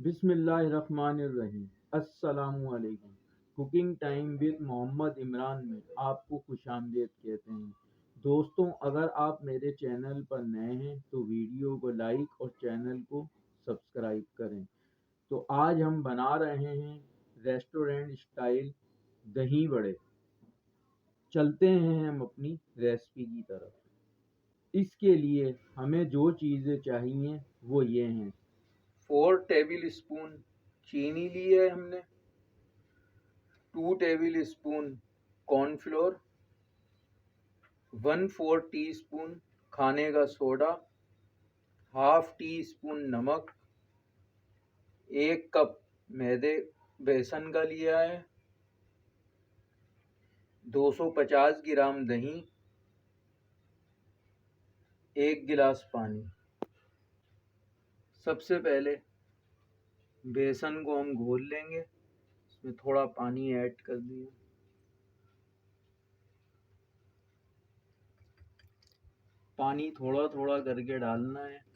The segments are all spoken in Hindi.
बिस्मिल्लाहिर्रहमानिर्रहीम। अस्सलामुअलैकुम। Cooking time with Mohammad Imran में आपको खुशामदीद कहते हैं। दोस्तों, अगर आप मेरे चैनल पर नए हैं तो वीडियो को लाइक और चैनल को सब्सक्राइब करें। तो आज हम बना रहे हैं रेस्टोरेंट स्टाइल दही बड़े। चलते हैं हम अपनी रेसिपी की तरफ। इसके लिए हमें जो चीज़ें चाहिए वो ये हैं। 4 टेबल स्पून चीनी ली है हमने, 2 टेबल स्पून कॉर्नफ्लोर, 1/4 टीस्पून खाने का सोडा, हाफ टी स्पून नमक, 1 कप मैदे बेसन का लिया है, 250 ग्राम दही, 1 गिलास पानी। सबसे पहले बेसन को हम घोल लेंगे। इसमें थोड़ा पानी ऐड कर दिया। पानी थोड़ा थोड़ा करके डालना है।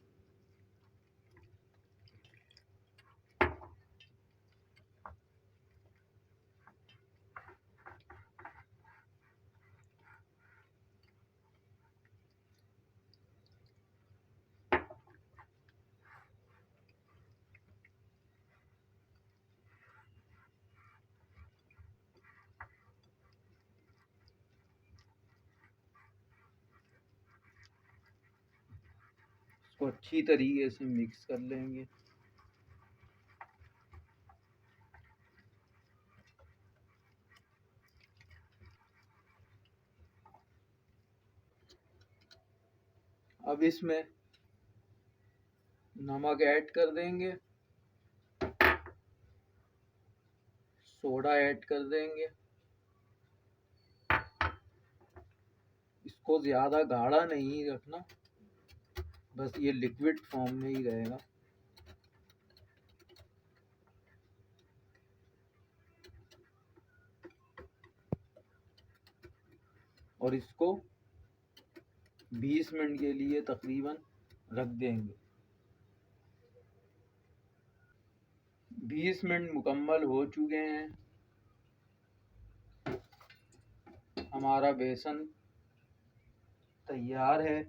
इसको अच्छी तरीके से मिक्स कर लेंगे। अब इसमें नमक ऐड कर देंगे, सोडा ऐड कर देंगे। इसको ज़्यादा गाढ़ा नहीं रखना, बस ये लिक्विड फॉर्म में ही रहेगा। और इसको 20 मिनट के लिए तकरीबन रख देंगे। 20 मिनट मुकम्मल हो चुके हैं। हमारा बेसन तैयार है।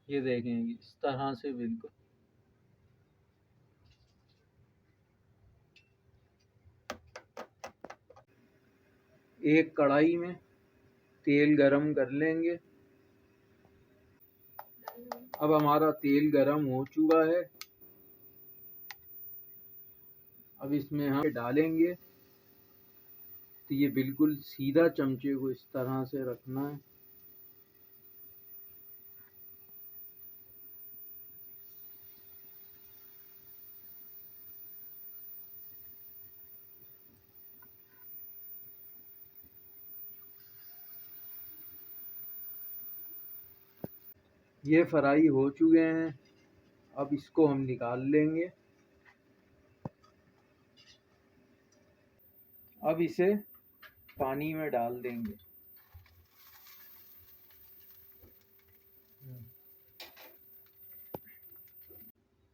ये देखेंगे इस तरह से बिल्कुल। एक कढ़ाई में तेल गरम कर लेंगे। अब हमारा तेल गरम हो चुका है। अब इसमें हम डालेंगे। तो ये बिल्कुल सीधा चमचे को इस तरह से रखना है। ये फ्राई हो चुके हैं। अब इसको हम निकाल लेंगे। अब इसे पानी में डाल देंगे।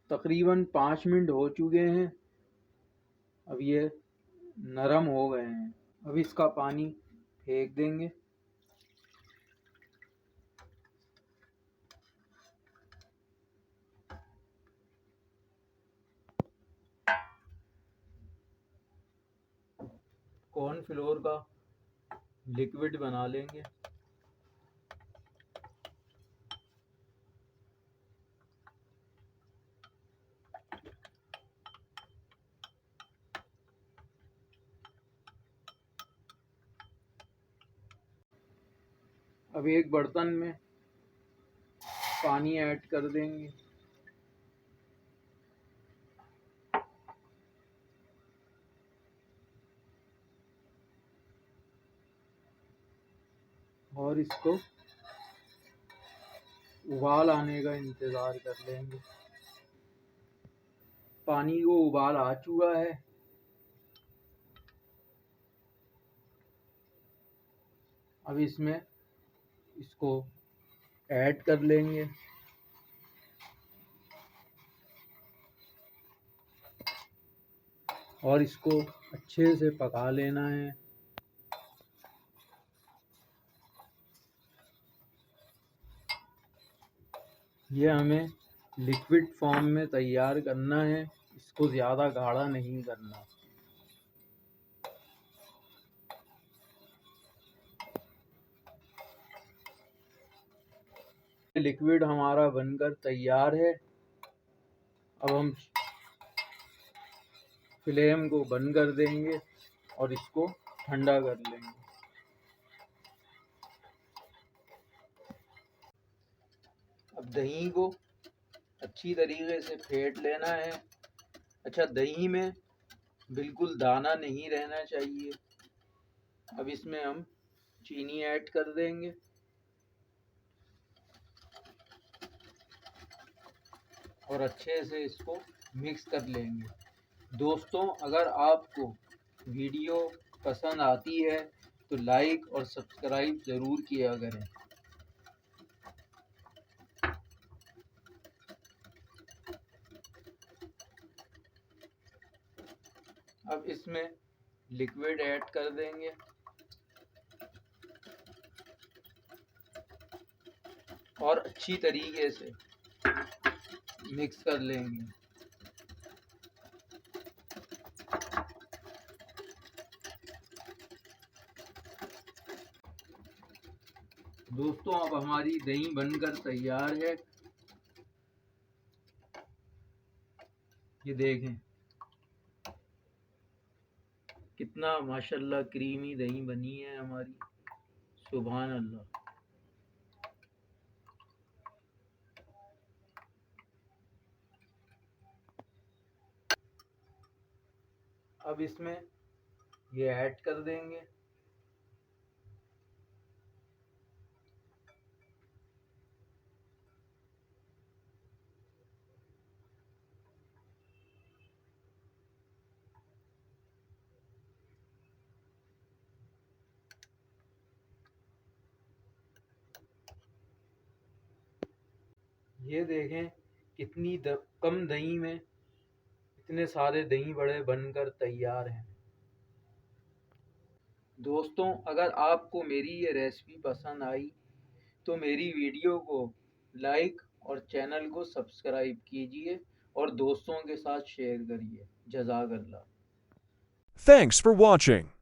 तकरीबन 5 मिनट हो चुके हैं। अब ये नरम हो गए हैं। अब इसका पानी फेंक देंगे। कॉर्नफ्लोर का लिक्विड बना लेंगे। अब एक बर्तन में पानी ऐड कर देंगे। और इसको उबाल आने का इंतज़ार कर लेंगे। पानी को उबाल आ चुका है। अब इसमें इसको ऐड कर लेंगे। और इसको अच्छे से पका लेना है। ये हमें लिक्विड फॉर्म में तैयार करना है, इसको ज़्यादा गाढ़ा नहीं करना। लिक्विड हमारा बनकर तैयार है। अब हम फ्लेम को बंद कर देंगे और इसको ठंडा कर लेंगे। अब दही को अच्छी तरीके से फेंट लेना है। अच्छा, दही में बिल्कुल दाना नहीं रहना चाहिए। अब इसमें हम चीनी ऐड कर देंगे और अच्छे से इसको मिक्स कर लेंगे। दोस्तों, अगर आपको वीडियो पसंद आती है तो लाइक और सब्सक्राइब ज़रूर किया करें। अब इसमें लिक्विड ऐड कर देंगे और अच्छी तरीके से मिक्स कर लेंगे। दोस्तों, अब हमारी दही बनकर तैयार है। ये देखें कितना माशाल्लाह क्रीमी दही बनी है हमारी। सुभान अल्लाह। अब इसमें ये ऐड कर देंगे। ये देखें कितनी कम दही में इतने सारे दही बड़े बनकर तैयार हैं। दोस्तों, अगर आपको मेरी ये रेसिपी पसंद आई तो मेरी वीडियो को लाइक और चैनल को सब्सक्राइब कीजिए और दोस्तों के साथ शेयर करिए। जज़ाकल्लाह। Thanks for watching.